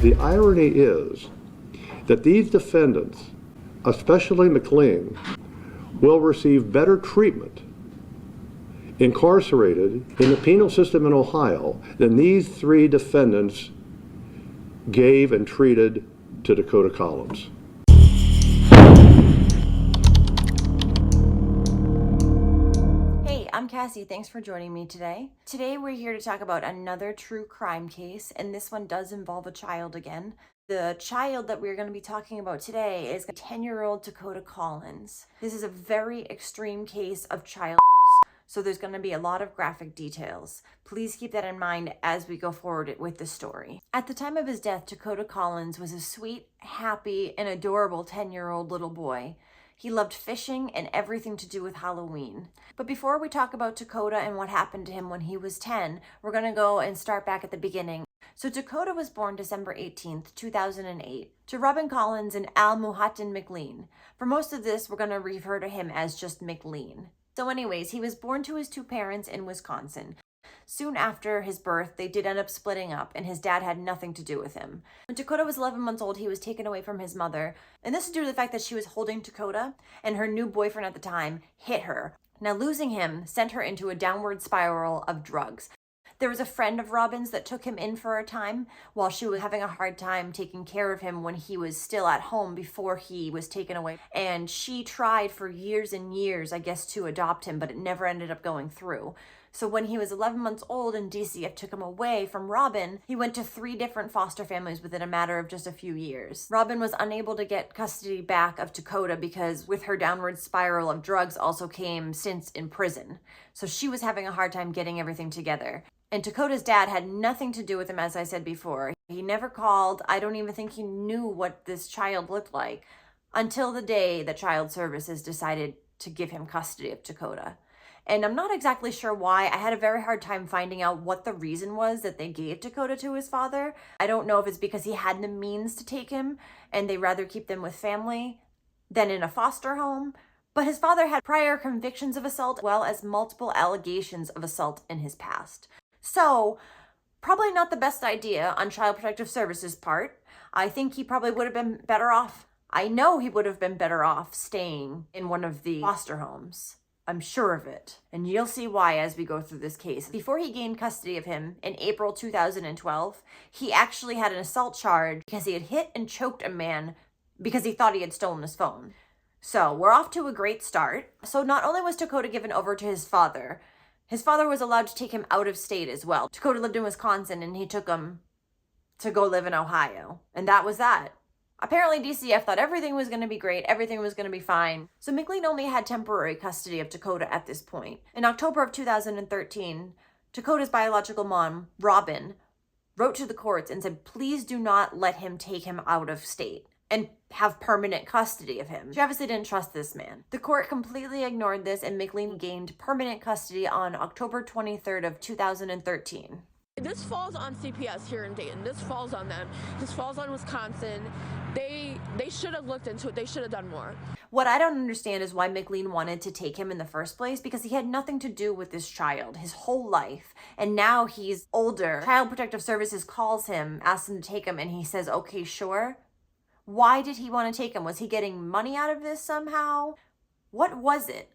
The irony is that these defendants, especially McLean, will receive better treatment incarcerated in the penal system in Ohio than these three defendants gave and treated to Takoda Collins. Hey, I'm Cassie. Thanks for joining me today. Today we're here to talk about another true crime case, and this one does involve a child again. The child that we're going to be talking about today is 10-year-old Takoda Collins. This is a very extreme case of child so there's going to be a lot of graphic details. Please keep that in mind as we go forward with the story. At the time of his death, Takoda Collins was a sweet, happy, and adorable 10-year-old little boy. He loved fishing and everything to do with Halloween. But before we talk about Takoda and what happened to him when he was 10, we're going to go and start back at the beginning. So Takoda was born December 18th, 2008, to Robin Collins and Al Muhattin McLean. For most of this, we're going to refer to him as just McLean. So anyways, he was born to his two parents in Wisconsin. Soon after his birth, they did end up splitting up, and his dad had nothing to do with him. When Takoda was 11 months old, he was taken away from his mother, and this is due to the fact that she was holding Takoda, and her new boyfriend at the time hit her. Now, losing him sent her into a downward spiral of drugs. There was a friend of Robin's that took him in for a time while she was having a hard time taking care of him when he was still at home before he was taken away. And she tried for years and years, I guess, to adopt him, but it never ended up going through. So when he was 11 months old and DCF took him away from Robin, he went to 3 different foster families within a matter of just a few years. Robin was unable to get custody back of Takoda because with her downward spiral of drugs also came stints in prison. So she was having a hard time getting everything together. And Takoda's dad had nothing to do with him, as I said before. He never called. I don't even think he knew what this child looked like until the day that Child Services decided to give him custody of Takoda. And I'm not exactly sure why. I had a very hard time finding out what the reason was that they gave Takoda to his father. I don't know if it's because he had the means to take him and they rather keep them with family than in a foster home. But his father had prior convictions of assault, as well as multiple allegations of assault in his past. So, probably not the best idea on Child Protective Services' part. I think he probably would have been better off. I know he would have been better off staying in one of the foster homes. I'm sure of it. And you'll see why as we go through this case. Before he gained custody of him in April 2012, he actually had an assault charge because he had hit and choked a man because he thought he had stolen his phone. So, we're off to a great start. So, not only was Takoda given over to his father was allowed to take him out of state as well. Takoda lived in Wisconsin and he took him to go live in Ohio. And that was that. Apparently DCF thought everything was going to be great, everything was going to be fine. So McLean only had temporary custody of Takoda at this point. In October of 2013, Takoda's biological mom, Robin, wrote to the courts and said, please do not let him take him out of state and have permanent custody of him. She obviously didn't trust this man. The court completely ignored this and McLean gained permanent custody on October 23rd of 2013. This falls on CPS here in Dayton. This falls on them. This falls on Wisconsin. They should have looked into it. They should have done more. What I don't understand is why McLean wanted to take him in the first place, because he had nothing to do with this child his whole life. And now he's older. Child Protective Services calls him, asks him to take him, and he says, okay, sure. Why did he want to take him? Was he getting money out of this somehow? What was it?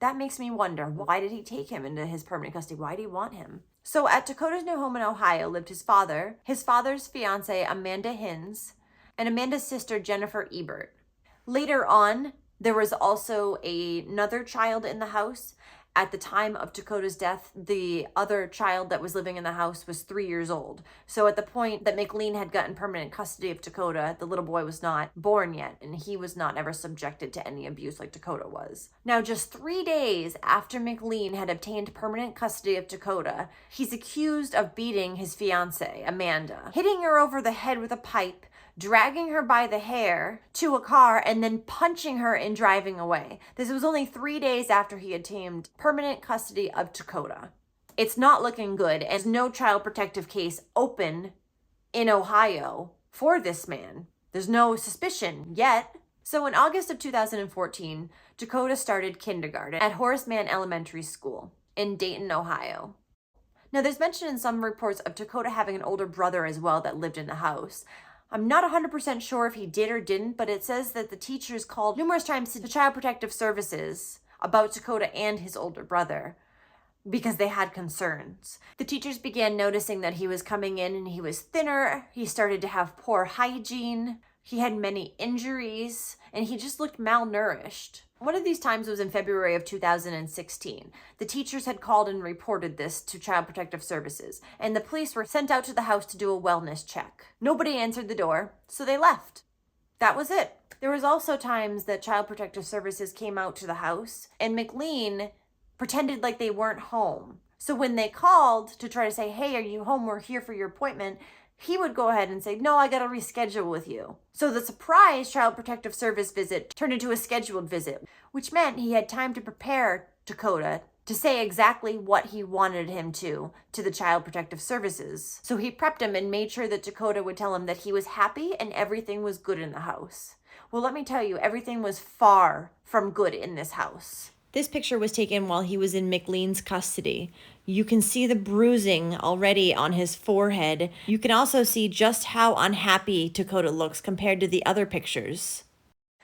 That makes me wonder. Why did he take him into his permanent custody? Why did he want him? So at Takoda's new home in Ohio lived his father's fiance, Amanda Hins, and Amanda's sister, Jennifer Ebert. Later on, there was also another child in the house. At the time of Takoda's death, the other child that was living in the house was 3 years old. So at the point that McLean had gotten permanent custody of Takoda, the little boy was not born yet, and he was not ever subjected to any abuse like Takoda was. Now, just 3 days after McLean had obtained permanent custody of Takoda, he's accused of beating his fiancée, Amanda, hitting her over the head with a pipe, dragging her by the hair to a car, and then punching her and driving away. This was only 3 days after he obtained permanent custody of Takoda. It's not looking good, and there's no child protective case open in Ohio for this man. There's no suspicion yet. So in August of 2014, Takoda started kindergarten at Horace Mann Elementary School in Dayton, Ohio. Now, there's mention in some reports of Takoda having an older brother as well that lived in the house. I'm not 100% sure if he did or didn't, but it says that the teachers called numerous times to Child Protective Services about Takoda and his older brother because they had concerns. The teachers began noticing that he was coming in and he was thinner, he started to have poor hygiene, he had many injuries, and he just looked malnourished. One of these times was in February of 2016. The teachers had called and reported this to Child Protective Services, and the police were sent out to the house to do a wellness check. Nobody answered the door, so they left. That was it. There was also times that Child Protective Services came out to the house, and McLean pretended like they weren't home. So when they called to try to say, hey, are you home? We're here for your appointment. He would go ahead and say, no, I got to reschedule with you. So the surprise Child Protective Service visit turned into a scheduled visit, which meant he had time to prepare Takoda to say exactly what he wanted him to the Child Protective Services. So he prepped him and made sure that Takoda would tell him that he was happy and everything was good in the house. Well, let me tell you, everything was far from good in this house. This picture was taken while he was in McLean's custody. You can see the bruising already on his forehead. You can also see just how unhappy Takoda looks compared to the other pictures.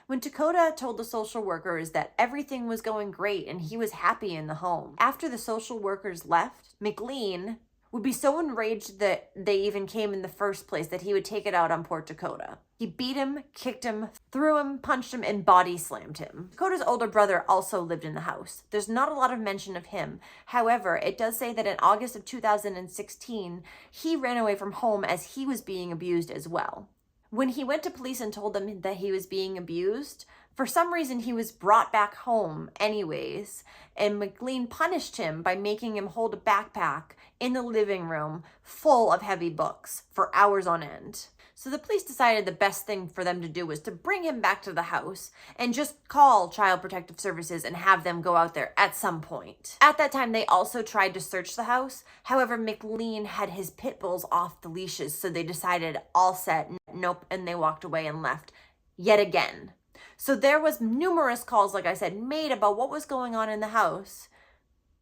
When Takoda told the social workers that everything was going great and he was happy in the home, after the social workers left, McLean would be so enraged that they even came in the first place that he would take it out on poor Takoda. He beat him, kicked him, threw him, punched him, and body slammed him. Takoda's older brother also lived in the house. There's not a lot of mention of him. However, it does say that in August of 2016, he ran away from home as he was being abused as well. When he went to police and told them that he was being abused, for some reason he was brought back home anyways, and McLean punished him by making him hold a backpack in the living room full of heavy books for hours on end. So the police decided the best thing for them to do was to bring him back to the house and just call Child Protective Services and have them go out there at some point. At that time, they also tried to search the house. However, McLean had his pit bulls off the leashes, so they decided all set, nope, and they walked away and left yet again. So there was numerous calls, like I said, made about what was going on in the house.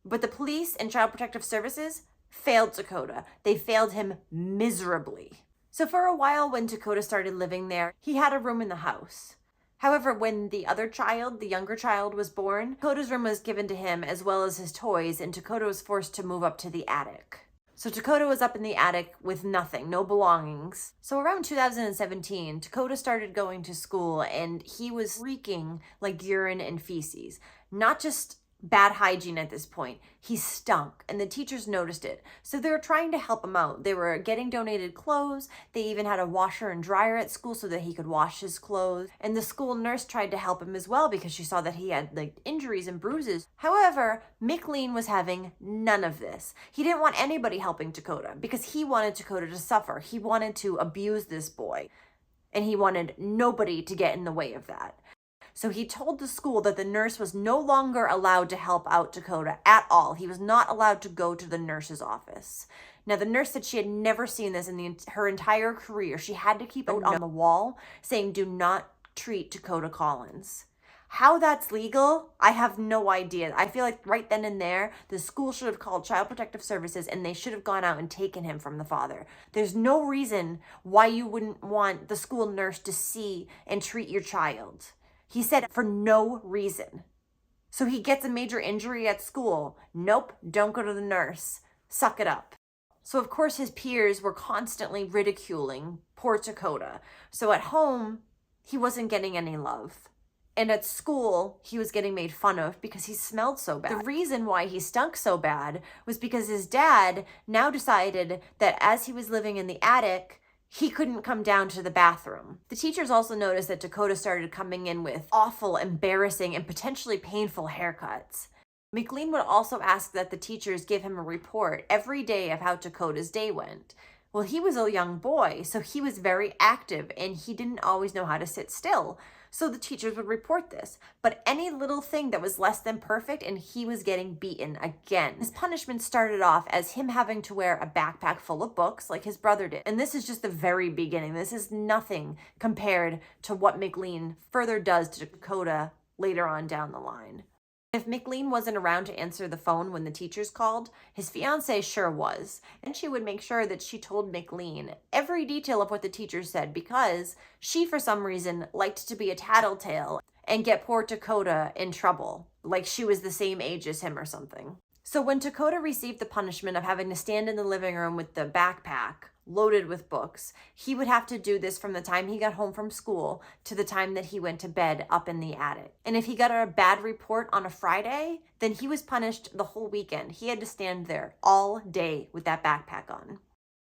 But the police and Child Protective Services failed Takoda. They failed him miserably. So for a while, when Takoda started living there, he had a room in the house. However, when the other child, the younger child, was born, Takoda's room was given to him as well as his toys, and Takoda was forced to move up to the attic. So Takoda was up in the attic with nothing, no belongings. So around 2017, Takoda started going to school and he was reeking like urine and feces. Not just bad hygiene at this point. He stunk, and the teachers noticed it. So they were trying to help him out. They were getting donated clothes. They even had a washer and dryer at school so that he could wash his clothes. And the school nurse tried to help him as well because she saw that he had injuries and bruises. However, McLean was having none of this. He didn't want anybody helping Takoda because he wanted Takoda to suffer. He wanted to abuse this boy, and he wanted nobody to get in the way of that. So he told the school that the nurse was no longer allowed to help out Takoda at all. He was not allowed to go to the nurse's office. Now, the nurse said she had never seen this in her entire career. She had to keep it on the wall saying, do not treat Takoda Collins. How that's legal, I have no idea. I feel like right then and there, the school should have called Child Protective Services and they should have gone out and taken him from the father. There's no reason why you wouldn't want the school nurse to see and treat your child. He said for no reason. So he gets a major injury at school. Nope, don't go to the nurse. Suck it up. So of course his peers were constantly ridiculing poor Takoda. So at home, he wasn't getting any love. And at school, he was getting made fun of because he smelled so bad. The reason why he stunk so bad was because his dad now decided that as he was living in the attic, he couldn't come down to the bathroom. The teachers also noticed that Takoda started coming in with awful, embarrassing, and potentially painful haircuts. McLean would also ask that the teachers give him a report every day of how Takoda's day went. Well, he was a young boy, so he was very active, and he didn't always know how to sit still. So the teachers would report this. But any little thing that was less than perfect, and he was getting beaten again. His punishment started off as him having to wear a backpack full of books like his brother did. And this is just the very beginning. This is nothing compared to what McLean further does to Takoda later on down the line. If McLean wasn't around to answer the phone when the teachers called, his fiancée sure was. And she would make sure that she told McLean every detail of what the teachers said because she, for some reason, liked to be a tattletale and get poor Takoda in trouble, like she was the same age as him or something. So when Takoda received the punishment of having to stand in the living room with the backpack loaded with books, he would have to do this from the time he got home from school to the time that he went to bed up in the attic. And if he got a bad report on a Friday, then he was punished the whole weekend. He had to stand there all day with that backpack on.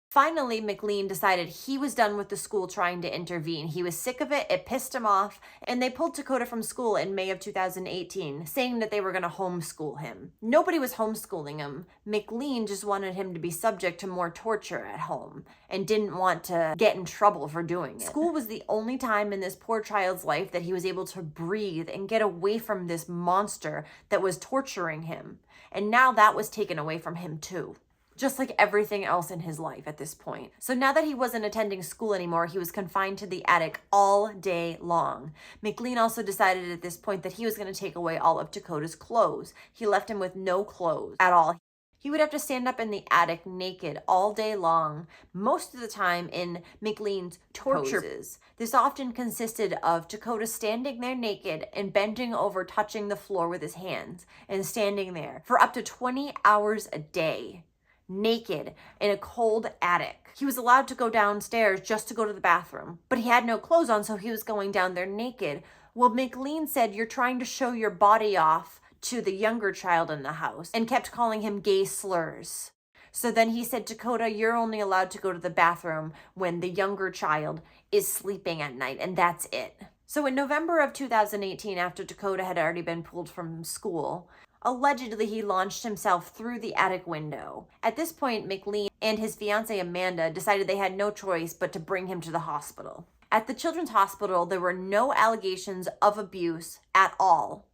Finally, McLean decided he was done with the school trying to intervene. He was sick of it, it pissed him off, and they pulled Takoda from school in May of 2018, saying that they were going to homeschool him. Nobody was homeschooling him. McLean just wanted him to be subject to more torture at home and didn't want to get in trouble for doing it. School was the only time in this poor child's life that he was able to breathe and get away from this monster that was torturing him. And now that was taken away from him too. Just like everything else in his life at this point. So now that he wasn't attending school anymore, he was confined to the attic all day long. McLean also decided at this point that he was going to take away all of Takoda's clothes. He left him with no clothes at all. He would have to stand up in the attic naked all day long, most of the time in McLean's torture poses. This often consisted of Takoda standing there naked and bending over, touching the floor with his hands, and standing there for up to 20 hours a day. Naked in a cold attic. He was allowed to go downstairs just to go to the bathroom, but he had no clothes on, so he was going down there naked. Well, McLean said, "You're trying to show your body off to the younger child in the house," and kept calling him gay slurs. So then he said, "Takoda, you're only allowed to go to the bathroom when the younger child is sleeping at night, and that's it." So in November of 2018, after Takoda had already been pulled from school, allegedly, he launched himself through the attic window. At this point, McLean and his fiancée Amanda decided they had no choice but to bring him to the hospital. At the children's hospital, there were no allegations of abuse at all.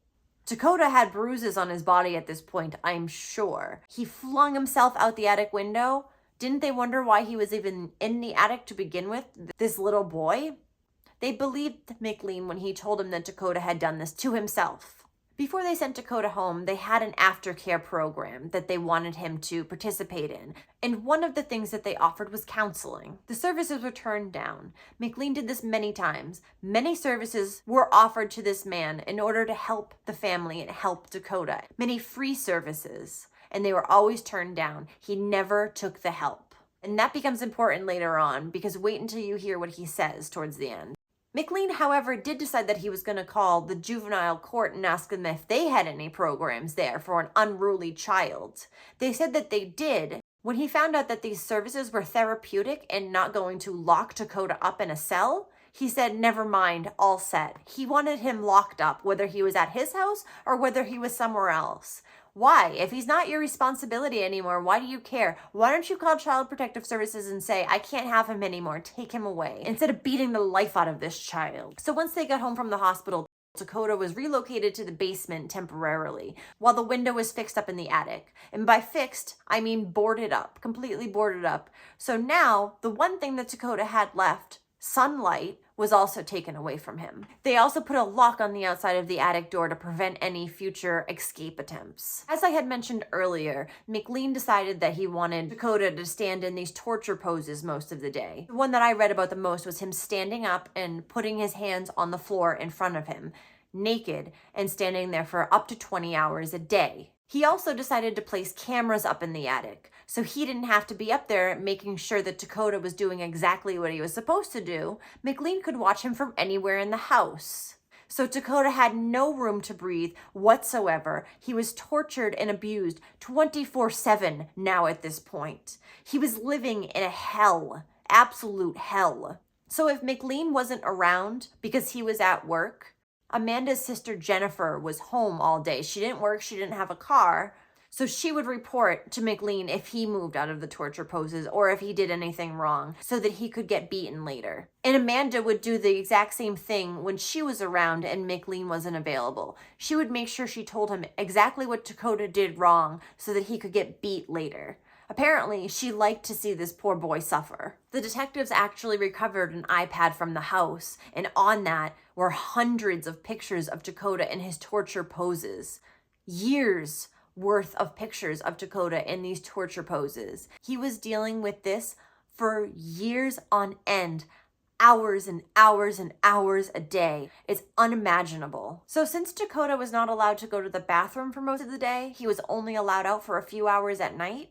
Takoda had bruises on his body at this point, I'm sure. He flung himself out the attic window. Didn't they wonder why he was even in the attic to begin with, this little boy? They believed McLean when he told him that Takoda had done this to himself. Before they sent Takoda home, they had an aftercare program that they wanted him to participate in. And one of the things that they offered was counseling. The services were turned down. McLean did this many times. Many services were offered to this man in order to help the family and help Takoda. Many free services. And they were always turned down. He never took the help. And that becomes important later on because wait until you hear what he says towards the end. McLean, however, did decide that he was going to call the juvenile court and ask them if they had any programs there for an unruly child. They said that they did. When he found out that these services were therapeutic and not going to lock Takoda up in a cell, he said, never mind, all set. He wanted him locked up, whether he was at his house or whether he was somewhere else. Why? If he's not your responsibility anymore, why do you care? Why don't you call Child Protective Services and say, I can't have him anymore, take him away, instead of beating the life out of this child? So once they got home from the hospital, Takoda was relocated to the basement temporarily, while the window was fixed up in the attic. And by fixed, I mean boarded up, completely boarded up. So now, the one thing that Takoda had left, sunlight, was also taken away from him. They also put a lock on the outside of the attic door to prevent any future escape attempts. As I had mentioned earlier, McLean decided that he wanted Takoda to stand in these torture poses most of the day. The one that I read about the most was him standing up and putting his hands on the floor in front of him, naked, and standing there for up to 20 hours a day. He also decided to place cameras up in the attic, so he didn't have to be up there making sure that Takoda was doing exactly what he was supposed to do. McLean could watch him from anywhere in the house. So Takoda had no room to breathe whatsoever. He was tortured and abused 24/7 now at this point. He was living in a hell, absolute hell. So if McLean wasn't around because he was at work, Amanda's sister Jennifer was home all day. She didn't work, she didn't have a car, so she would report to McLean if he moved out of the torture poses or if he did anything wrong so that he could get beaten later. And Amanda would do the exact same thing when she was around and McLean wasn't available. She would make sure she told him exactly what Takoda did wrong so that he could get beat later. Apparently, she liked to see this poor boy suffer. The detectives actually recovered an iPad from the house, and on that were hundreds of pictures of Takoda in his torture poses. years worth of pictures of Takoda in these torture poses. He was dealing with this for years on end, hours and hours and hours a day. It's unimaginable. So since Takoda was not allowed to go to the bathroom for most of the day, he was only allowed out for a few hours at night,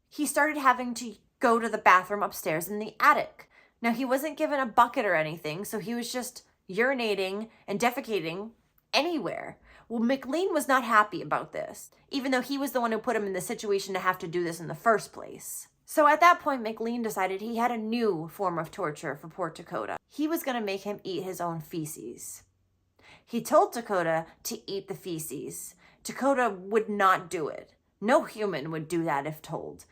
he started having to go to the bathroom upstairs in the attic. Now, he wasn't given a bucket or anything, so he was just urinating and defecating anywhere. Well, McLean was not happy about this, even though he was the one who put him in the situation to have to do this in the first place. So at that point, McLean decided he had a new form of torture for poor Takoda. He was going to make him eat his own feces. He told Takoda to eat the feces. Takoda would not do it. No human would do that if told.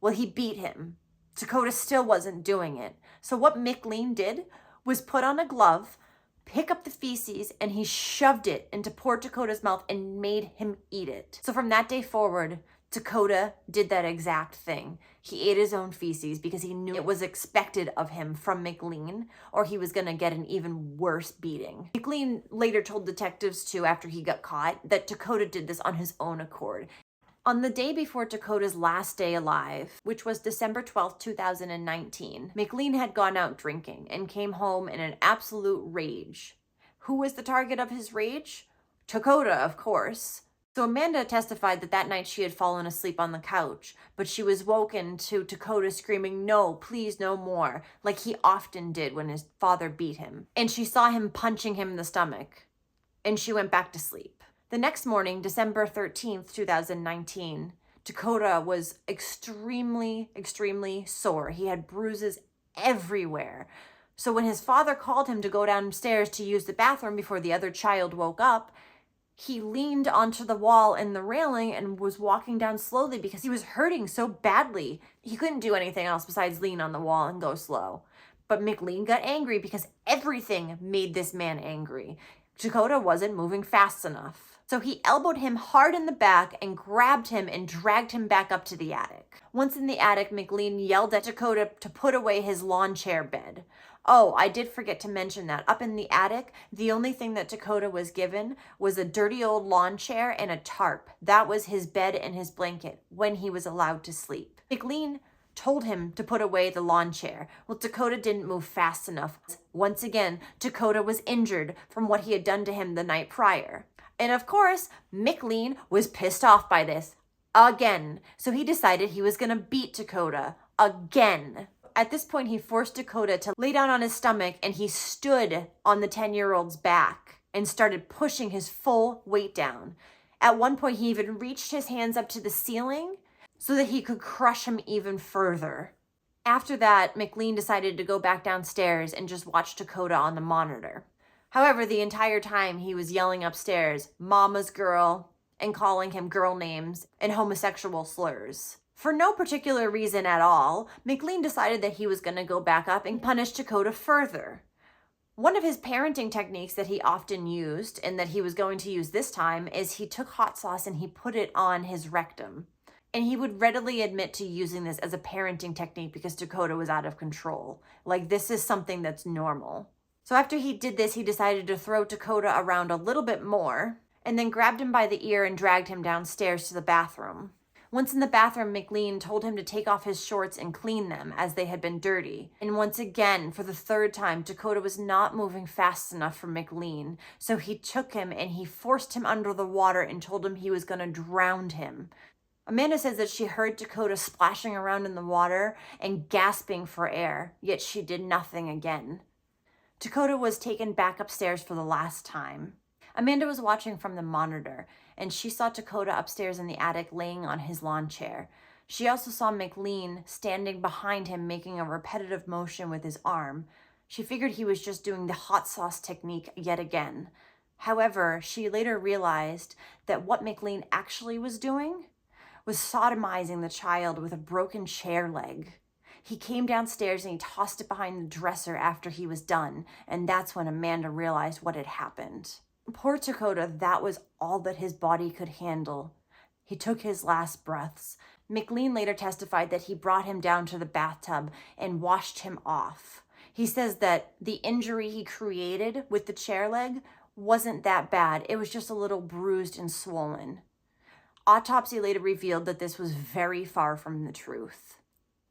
Well, he beat him. Takoda still wasn't doing it. So what McLean did was put on a glove, pick up the feces, and he shoved it into poor Takoda's mouth and made him eat it. So from that day forward, Takoda did that exact thing. He ate his own feces because he knew it was expected of him from McLean, or he was going to get an even worse beating. McLean later told detectives too, after he got caught, that Takoda did this on his own accord. On the day before Takoda's last day alive, which was December 12th, 2019, McLean had gone out drinking and came home in an absolute rage. Who was the target of his rage? Takoda, of course. So Amanda testified that that night she had fallen asleep on the couch, but she was woken to Takoda screaming, "No, please, no more," like he often did when his father beat him. And she saw him punching him in the stomach, and she went back to sleep. The next morning, December 13th, 2019, Takoda was extremely sore. He had bruises everywhere. So when his father called him to go downstairs to use the bathroom before the other child woke up, he leaned onto the wall and the railing and was walking down slowly because he was hurting so badly. He couldn't do anything else besides lean on the wall and go slow. But McLean got angry because everything made this man angry. Takoda wasn't moving fast enough. So he elbowed him hard in the back and grabbed him and dragged him back up to the attic. Once in the attic, McLean yelled at Takoda to put away his lawn chair bed. Oh, I did forget to mention that. Up in the attic, the only thing that Takoda was given was a dirty old lawn chair and a tarp. That was his bed and his blanket when he was allowed to sleep. McLean told him to put away the lawn chair. Well, Takoda didn't move fast enough. Once again, Takoda was injured from what he had done to him the night prior. And of course, McLean was pissed off by this again. So he decided he was going to beat Takoda again. At this point, he forced Takoda to lay down on his stomach, and he stood on the 10-year-old's back and started pushing his full weight down. At one point, he even reached his hands up to the ceiling so that he could crush him even further. After that, McLean decided to go back downstairs and just watch Takoda on the monitor. However, the entire time he was yelling upstairs, "Mama's girl," and calling him girl names and homosexual slurs. For no particular reason at all, McLean decided that he was going to go back up and punish Takoda further. One of his parenting techniques that he often used, and that he was going to use this time, is he took hot sauce and he put it on his rectum. And he would readily admit to using this as a parenting technique because Takoda was out of control. Like, this is something that's normal. So after he did this, he decided to throw Takoda around a little bit more and then grabbed him by the ear and dragged him downstairs to the bathroom. Once in the bathroom, McLean told him to take off his shorts and clean them as they had been dirty. And once again, for the third time, Takoda was not moving fast enough for McLean. So he took him and he forced him under the water and told him he was going to drown him. Amanda says that she heard Takoda splashing around in the water and gasping for air, yet she did nothing again. Takoda was taken back upstairs for the last time. Amanda was watching from the monitor, and she saw Takoda upstairs in the attic laying on his lawn chair. She also saw McLean standing behind him making a repetitive motion with his arm. She figured he was just doing the hot sauce technique yet again. However, she later realized that what McLean actually was doing was sodomizing the child with a broken chair leg. He came downstairs and he tossed it behind the dresser after he was done, and that's when Amanda realized what had happened. Poor Takoda, that was all that his body could handle. He took his last breaths. McLean later testified that he brought him down to the bathtub and washed him off. He says that the injury he created with the chair leg wasn't that bad. It was just a little bruised and swollen. Autopsy later revealed that this was very far from the truth.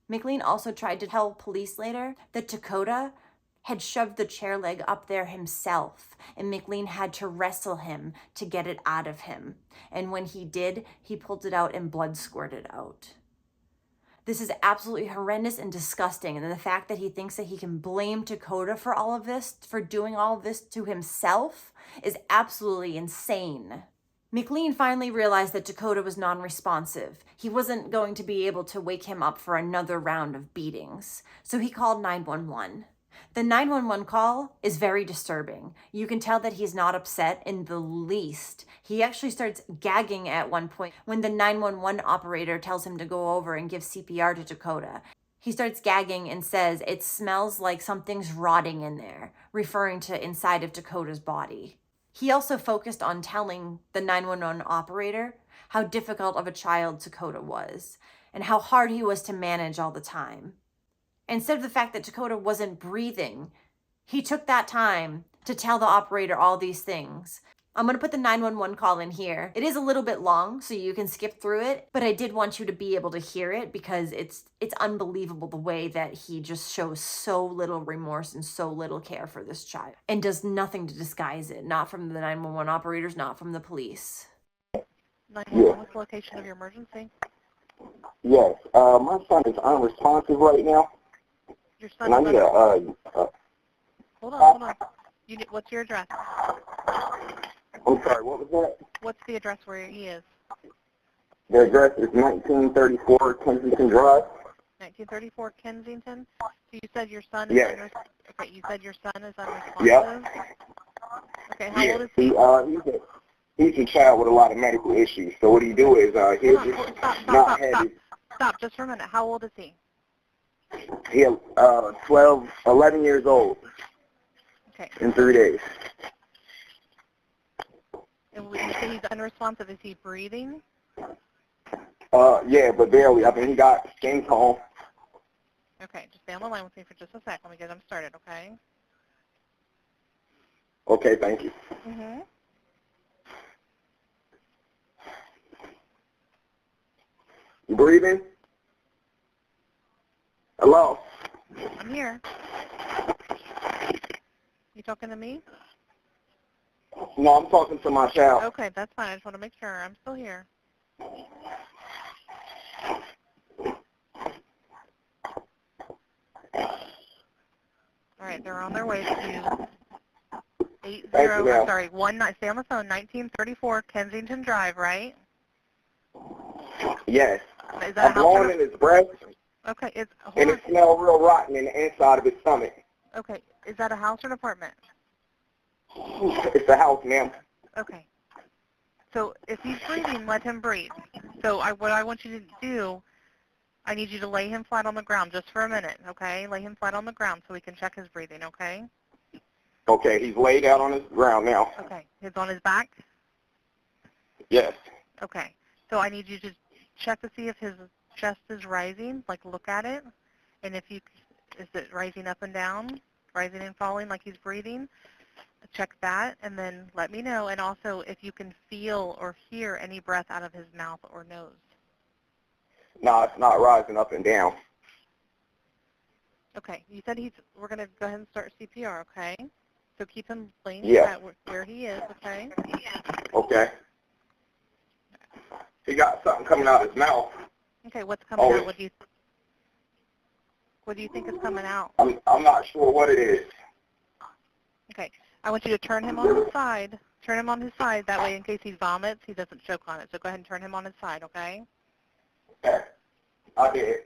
McLean also tried to tell police later that Takoda had shoved the chair leg up there himself, and McLean had to wrestle him to get it out of him. And when he did, he pulled it out and blood squirted out. This is absolutely horrendous and disgusting, and the fact that he thinks that he can blame Takoda for all of this, for doing all of this to himself, is absolutely insane. McLean finally realized that Takoda was non-responsive. He wasn't going to be able to wake him up for another round of beatings, so he called 911. The 911 call is very disturbing. You can tell that he's not upset in the least. He actually starts gagging at one point when the 911 operator tells him to go over and give CPR to Takoda. He starts gagging and says, "It smells like something's rotting in there," referring to inside of Takoda's body. He also focused on telling the 911 operator how difficult of a child Takoda was and how hard he was to manage all the time. Instead of the fact that Takoda wasn't breathing, he took that time to tell the operator all these things. I'm going to put the 911 call in here. It is a little bit long, so you can skip through it, but I did want you to be able to hear it because it's unbelievable the way that he just shows so little remorse and so little care for this child and does nothing to disguise it, not from the 911 operators, not from the police. 911, what's the location of your emergency? Yes, my son is unresponsive right now. Your son And I is need Hold on. What's your address? I'm sorry, what was that? What's the address where he is? The address is 1934 Kensington Drive. 1934 Kensington? So you said your son is Yes. Okay, you said your son is unresponsive? Yep. Okay, how Yes. old is he? He's a child with a lot of medical issues. So what he do is he'll just not have his... Stop, just for a minute. How old is he? He's 11 years old. Okay. In 3 days. And when you say he's unresponsive, is he breathing? Yeah, but barely. I mean, he got skin tone. Okay, just stay on the line with me for just a sec. Let me get him started, okay? Okay, thank you. Mm-hmm. You breathing? Hello? I'm here. You talking to me? No, I'm talking to my child. Okay, that's fine. I just want to make sure. I'm still here. All right, they're on their way to 80, stay on the phone, 1934 Kensington Drive, right? Yes. Is that I'm blowing in his breath, Okay, and it smells real rotten in the inside of his stomach. Okay, is that a house or an apartment? It's a house, ma'am. Okay. So if he's breathing, let him breathe. So what I want you to do, I need you to lay him flat on the ground just for a minute, okay? Lay him flat on the ground so we can check his breathing, okay? Okay, he's laid out on his ground now. Okay. He's on his back? Yes. Okay. So I need you to check to see if his chest is rising, like look at it. And is it rising up and down, rising and falling like he's breathing? Check that and then let me know. And also if you can feel or hear any breath out of his mouth or nose. No, it's not rising up and down. Okay. You said we're going to go ahead and start CPR, okay? So keep him laying Yeah. where he is, okay? Okay. He got something coming out of his mouth. Okay, what's coming out? What do you think is coming out? I'm not sure what it is. Okay. I want you to turn him on his side. Turn him on his side. That way, in case he vomits, he doesn't choke on it. So go ahead and turn him on his side, okay? Okay. I did.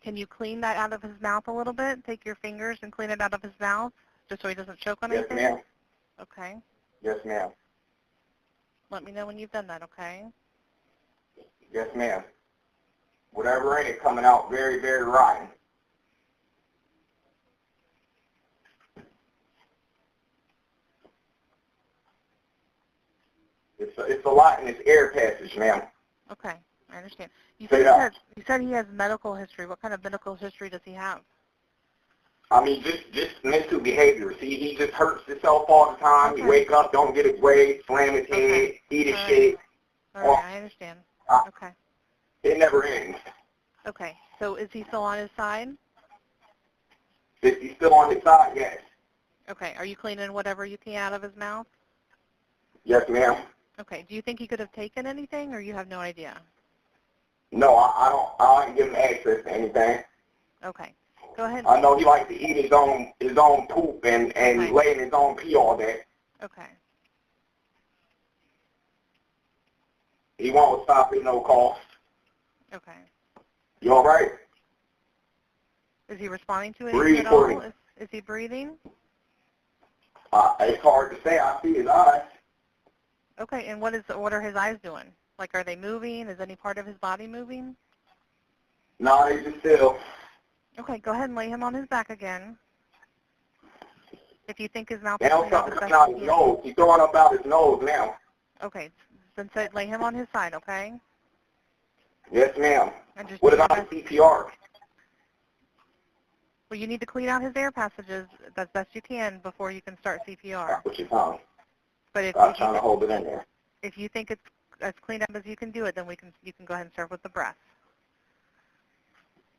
Can you clean that out of his mouth a little bit? Take your fingers and clean it out of his mouth, just so he doesn't choke on anything? Yes, ma'am. Okay. Yes, ma'am. Let me know when you've done that, okay? Yes, ma'am. Whatever in it coming out very, very rotten. It's a lot in this air passage, ma'am. Okay, I understand. You said he has medical history. What kind of medical history does he have? I mean, just mental behavior. See, he just hurts himself all the time. Okay. He wake up, don't get his way, slam his head, eat his shit. All right, I understand. Okay. It never ends. Okay. So is he still on his side? Is he still on his side? Yes. Okay. Are you cleaning whatever you can out of his mouth? Yes, ma'am. Okay. Do you think he could have taken anything, or you have no idea? No, I don't give him access to anything. Okay. Go ahead. I know he likes to eat his own poop and Okay. lay in his own pee all day. Okay. He won't stop at no cost. Okay. You all right? Is he responding to Breathe anything at for all? him. Is he breathing? It's hard to say. I see his eyes. Okay. And what are his eyes doing? Like, are they moving? Is any part of his body moving? No, they just still. Okay. Go ahead and lay him on his back again. If you think his mouth is Now cleaned up something as coming best out you his can. nose. He's going up out his nose now. Okay. Then lay him on his side, okay? Yes, ma'am. And just What do your about best. CPR? Well, you need to clean out his air passages as best you can before you can start CPR. That's what you found. But if, I'm trying to hold it in there. if you think it's as cleaned up as you can do it, then you can go ahead and start with the breath.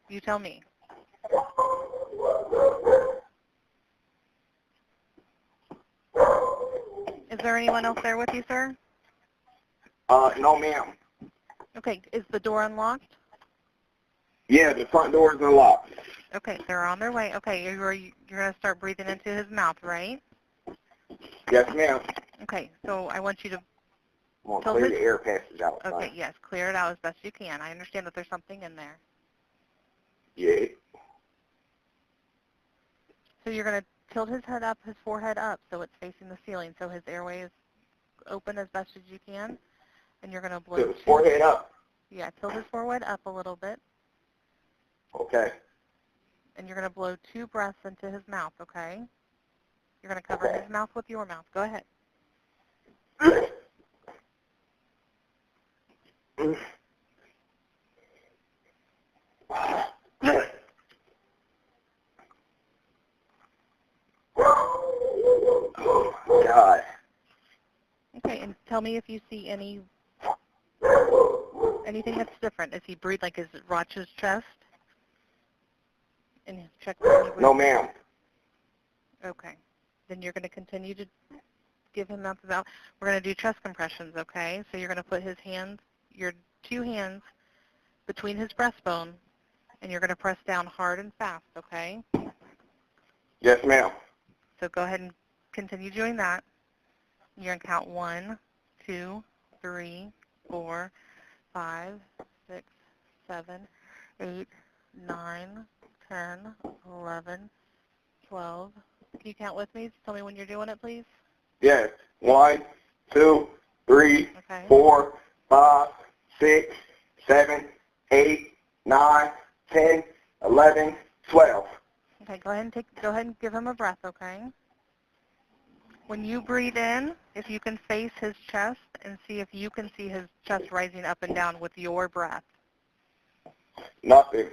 You tell me. Is there anyone else there with you, sir? No, ma'am. Okay. Is the door unlocked? Yeah, the front door is unlocked. Okay. They're on their way. Okay. You're going to start breathing into his mouth, right? Yes, ma'am. Okay. So I want you to. I'm going to Tell clear his- the air passage out. Okay. Yes. Clear it out as best you can. I understand that there's something in there. Yeah. So you're going to tilt his head up, his forehead up, so it's facing the ceiling, so his airway is open as best as you can. And you're going to blow. Tilt his forehead up. Yeah, tilt his forehead up a little bit. Okay. And you're going to blow 2 breaths into his mouth, okay? You're going to cover Okay. his mouth with your mouth. Go ahead. Oh, God. Okay, and tell me if you see anything that's different. Is he breathe like his watch his chest? And check for any No, ma'am. Okay. Then you're going to continue to give him mouth to mouth. We're going to do chest compressions, okay? So you're going to put his hands, your 2 hands, between his breastbone, and you're going to press down hard and fast, okay? Yes, ma'am. So go ahead and continue doing that. You're going to count 1, 2, 3, 4, 5, 6, 7, 8, 9, 10, 11, 12. Can you count with me? Tell me when you're doing it, please. Yes. 1, 2, 3, Okay. 4, 5, 6, 7, 8, 9, 10, 11, 12. Okay, go ahead and give him a breath, okay? When you breathe in, if you can face his chest and see if you can see his chest rising up and down with your breath. Nothing.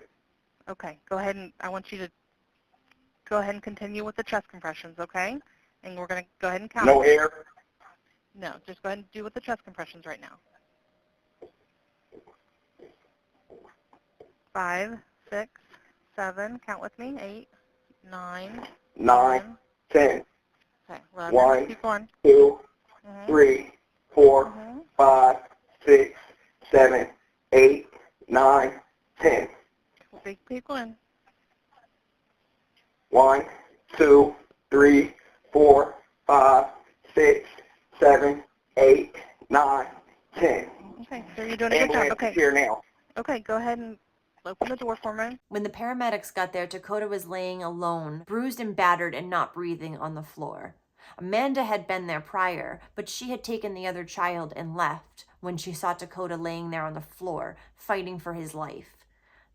Okay, I want you to go ahead and continue with the chest compressions, okay? And we're going to go ahead and count. No air. No, just go ahead and do with the chest compressions right now. 5, 6, 7, count with me, 8, 9, 9, 10. Okay, well, 1, keep going. 2, Mhm. 3, 4, Mhm. 5, 6, 7, 8, 9, 10. Keep going. 1, 2, 3, 4, 5, 6, 7, 8, 9, 10. Okay, so you're doing a good job. Ambulance Okay. is here now. Okay, go ahead and open the door for me. When the paramedics got there, Takoda was laying alone, bruised and battered and not breathing on the floor. Amanda had been there prior, but she had taken the other child and left when she saw Takoda laying there on the floor, fighting for his life.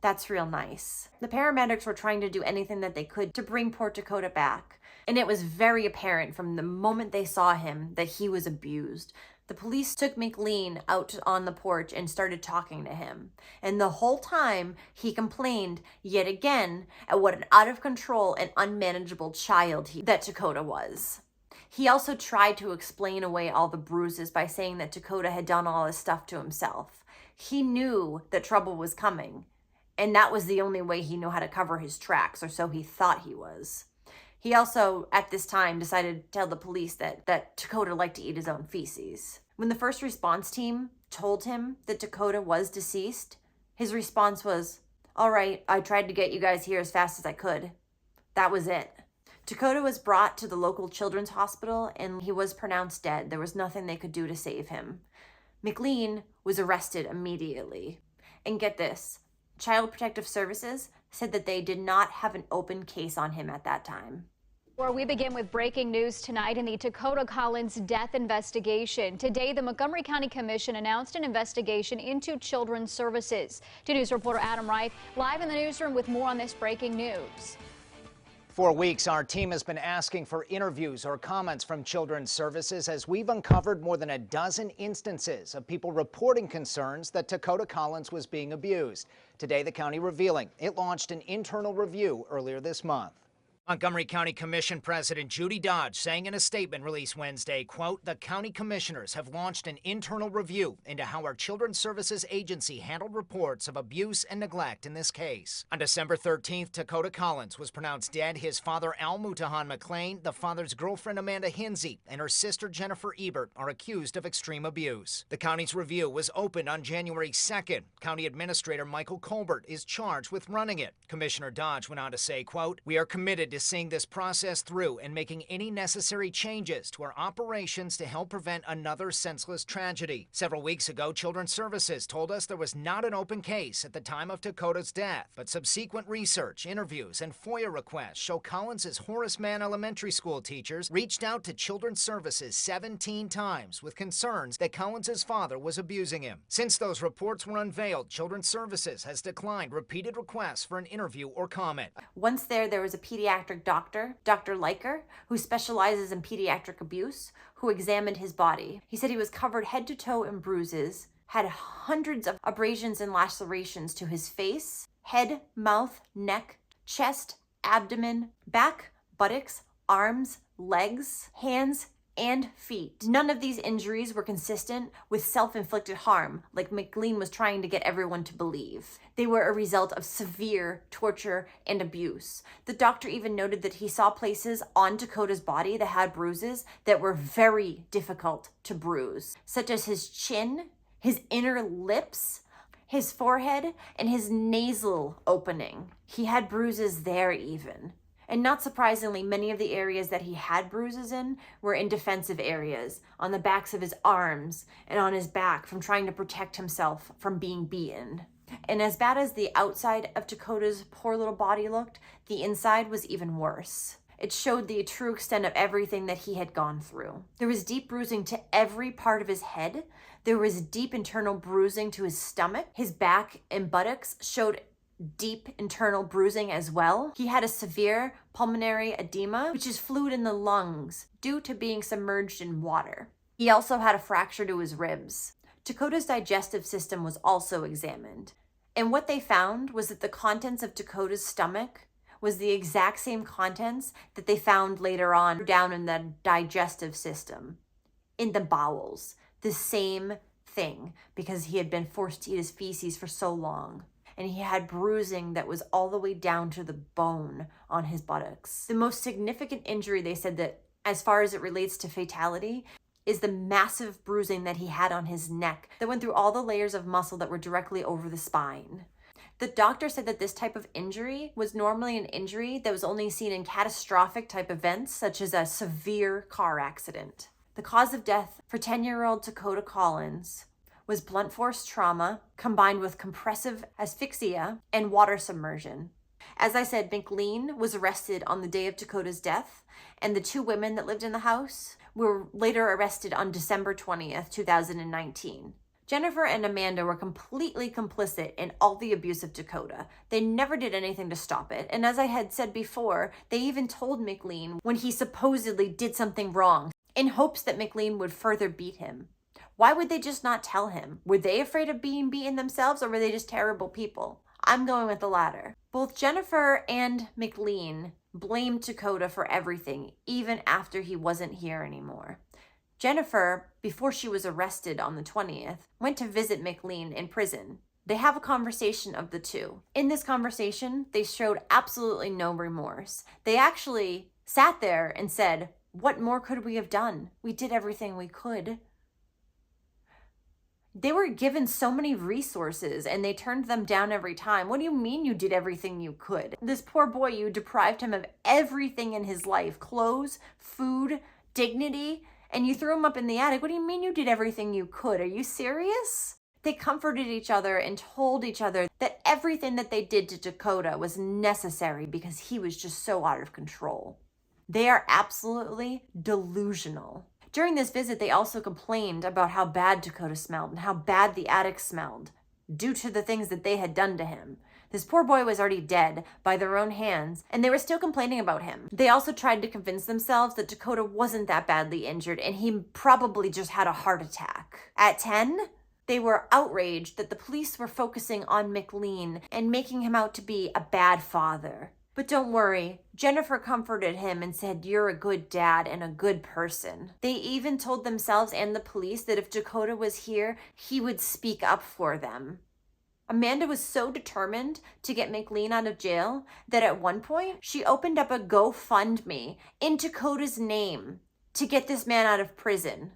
That's real nice. The paramedics were trying to do anything that they could to bring poor Takoda back, and it was very apparent from the moment they saw him that he was abused. The police took McLean out on the porch and started talking to him. And the whole time, he complained yet again at what an out of control and unmanageable child that Takoda was. He also tried to explain away all the bruises by saying that Takoda had done all this stuff to himself. He knew that trouble was coming, and that was the only way he knew how to cover his tracks, or so he thought he was. He also, at this time, decided to tell the police that Takoda liked to eat his own feces. When the first response team told him that Takoda was deceased, his response was, "All right, I tried to get you guys here as fast as I could." That was it. Takoda was brought to the local children's hospital and he was pronounced dead. There was nothing they could do to save him. McLean was arrested immediately. And get this, Child Protective Services said that they did not have an open case on him at that time. Where we begin with breaking news tonight in the Takoda Collins death investigation. Today, the Montgomery County Commission announced an investigation into children's services. 2 News reporter Adam Wright live in the newsroom with more on this breaking news. For weeks, our team has been asking for interviews or comments from Children's Services as we've uncovered more than a dozen instances of people reporting concerns that Takoda Collins was being abused. Today, the county revealing it launched an internal review earlier this month. Montgomery County Commission President Judy Dodge saying in a statement released Wednesday, quote, "The county commissioners have launched an internal review into how our Children's Services Agency handled reports of abuse and neglect in this case." On December 13th, Takoda Collins was pronounced dead. His father, Al Mutahan McLean, the father's girlfriend, Amanda Hinsey, and her sister, Jennifer Ebert, are accused of extreme abuse. The county's review was opened on January 2nd. County Administrator Michael Colbert is charged with running it. Commissioner Dodge went on to say, quote, "We are committed to seeing this process through and making any necessary changes to our operations to help prevent another senseless tragedy." Several weeks ago, Children's Services told us there was not an open case at the time of Takoda's death, but subsequent research, interviews, and FOIA requests show Collins's Horace Mann Elementary School teachers reached out to Children's Services 17 times with concerns that Collins's father was abusing him. Since those reports were unveiled, Children's Services has declined repeated requests for an interview or comment. Once there was a pediatric doctor, Dr. Leiker, who specializes in pediatric abuse, who examined his body. He said he was covered head to toe in bruises, had hundreds of abrasions and lacerations to his face, head, mouth, neck, chest, abdomen, back, buttocks, arms, legs, hands, and feet. None of these injuries were consistent with self-inflicted harm, like McLean was trying to get everyone to believe. They were a result of severe torture and abuse. The doctor even noted that he saw places on Takoda's body that had bruises that were very difficult to bruise, such as his chin, his inner lips, his forehead, and his nasal opening. He had bruises there even. And not surprisingly, many of the areas that he had bruises in were in defensive areas, on the backs of his arms and on his back from trying to protect himself from being beaten. And as bad as the outside of Takoda's poor little body looked, the inside was even worse. It showed the true extent of everything that he had gone through. There was deep bruising to every part of his head. There was deep internal bruising to his stomach. His back and buttocks showed deep internal bruising as well. He had a severe pulmonary edema, which is fluid in the lungs due to being submerged in water. He also had a fracture to his ribs. Takoda's digestive system was also examined. And what they found was that the contents of Takoda's stomach was the exact same contents that they found later on down in the digestive system, in the bowels. The same thing, because he had been forced to eat his feces for so long. And he had bruising that was all the way down to the bone on his buttocks. The most significant injury, they said, that as far as it relates to fatality, is the massive bruising that he had on his neck that went through all the layers of muscle that were directly over the spine. The doctor said that this type of injury was normally an injury that was only seen in catastrophic type events, such as a severe car accident. The cause of death for 10-year-old Takoda Collins was blunt force trauma combined with compressive asphyxia and water submersion. As I said, McLean was arrested on the day of Takoda's death, and the 2 women that lived in the house were later arrested on December 20th, 2019. Jennifer and Amanda were completely complicit in all the abuse of Takoda. They never did anything to stop it, and as I had said before, they even told McLean when he supposedly did something wrong, in hopes that McLean would further beat him. Why would they just not tell him? Were they afraid of being beaten themselves, or were they just terrible people? I'm going with the latter. Both Jennifer and McLean blamed Takoda for everything, even after he wasn't here anymore. Jennifer, before she was arrested on the 20th, went to visit McLean in prison. They have a conversation of the two. In this conversation, they showed absolutely no remorse. They actually sat there and said, "What more could we have done? We did everything we could." They were given so many resources and they turned them down every time. What do you mean you did everything you could? This poor boy, you deprived him of everything in his life, clothes, food, dignity, and you threw him up in the attic. What do you mean you did everything you could? Are you serious? They comforted each other and told each other that everything that they did to Takoda was necessary because he was just so out of control. They are absolutely delusional. During this visit, they also complained about how bad Takoda smelled and how bad the attic smelled due to the things that they had done to him. This poor boy was already dead by their own hands, and they were still complaining about him. They also tried to convince themselves that Takoda wasn't that badly injured and he probably just had a heart attack. At 10, they were outraged that the police were focusing on McLean and making him out to be a bad father. But don't worry, Jennifer comforted him and said, "You're a good dad and a good person." They even told themselves and the police that if Takoda was here, he would speak up for them. Amanda was so determined to get McLean out of jail that at one point, she opened up a GoFundMe in Takoda's name to get this man out of prison.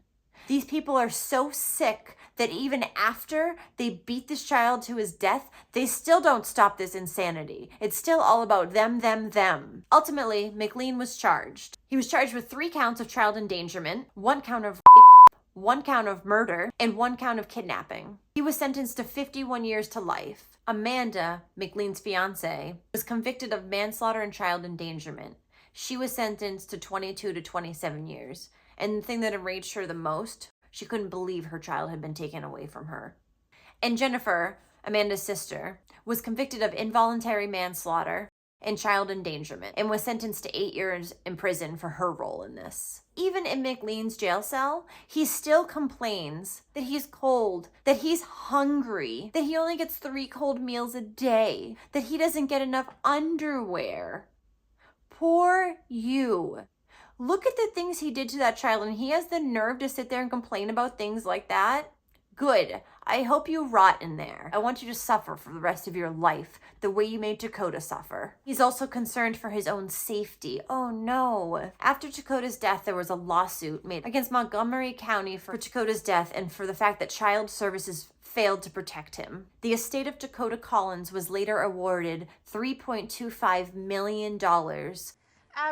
These people are so sick that even after they beat this child to his death, they still don't stop this insanity. It's still all about them, them, them. Ultimately, McLean was charged. He was charged with 3 counts of child endangerment, 1 count of rape, 1 count of murder, and 1 count of kidnapping. He was sentenced to 51 years to life. Amanda, McLean's fiance, was convicted of manslaughter and child endangerment. She was sentenced to 22 to 27 years. And the thing that enraged her the most, she couldn't believe her child had been taken away from her. And Jennifer, Amanda's sister, was convicted of involuntary manslaughter and child endangerment and was sentenced to 8 years in prison for her role in this. Even in McLean's jail cell, he still complains that he's cold, that he's hungry, that he only gets 3 cold meals a day, that he doesn't get enough underwear. Poor you. Look at the things he did to that child, and he has the nerve to sit there and complain about things like that. Good. I hope you rot in there. I want you to suffer for the rest of your life, the way you made Takoda suffer. He's also concerned for his own safety. Oh no. After Takoda's death, there was a lawsuit made against Montgomery County for Takoda's death and for the fact that child services failed to protect him. The estate of Takoda Collins was later awarded $3.25 million.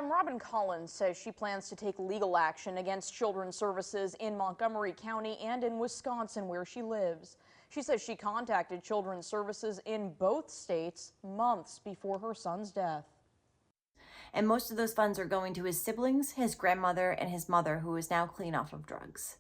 Robin Collins says she plans to take legal action against Children's Services in Montgomery County and in Wisconsin, where she lives. She says she contacted Children's Services in both states months before her son's death. And most of those funds are going to his siblings, his grandmother, and his mother, who is now clean off of drugs.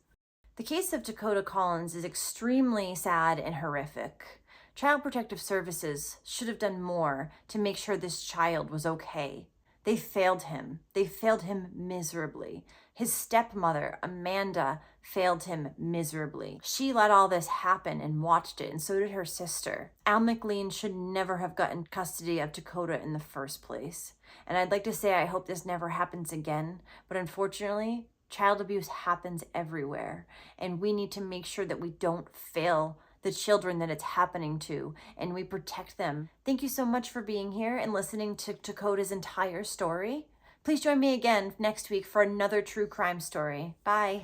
The case of Takoda Collins is extremely sad and horrific. Child Protective Services should have done more to make sure this child was okay. They failed him. They failed him miserably. His stepmother, Amanda, failed him miserably. She let all this happen and watched it, and so did her sister. Al McLean should never have gotten custody of Takoda in the first place. And I'd like to say I hope this never happens again, but unfortunately, child abuse happens everywhere, and we need to make sure that we don't fail the children that it's happening to, and we protect them. Thank you so much for being here and listening to Takoda's entire story. Please join me again next week for another true crime story. Bye.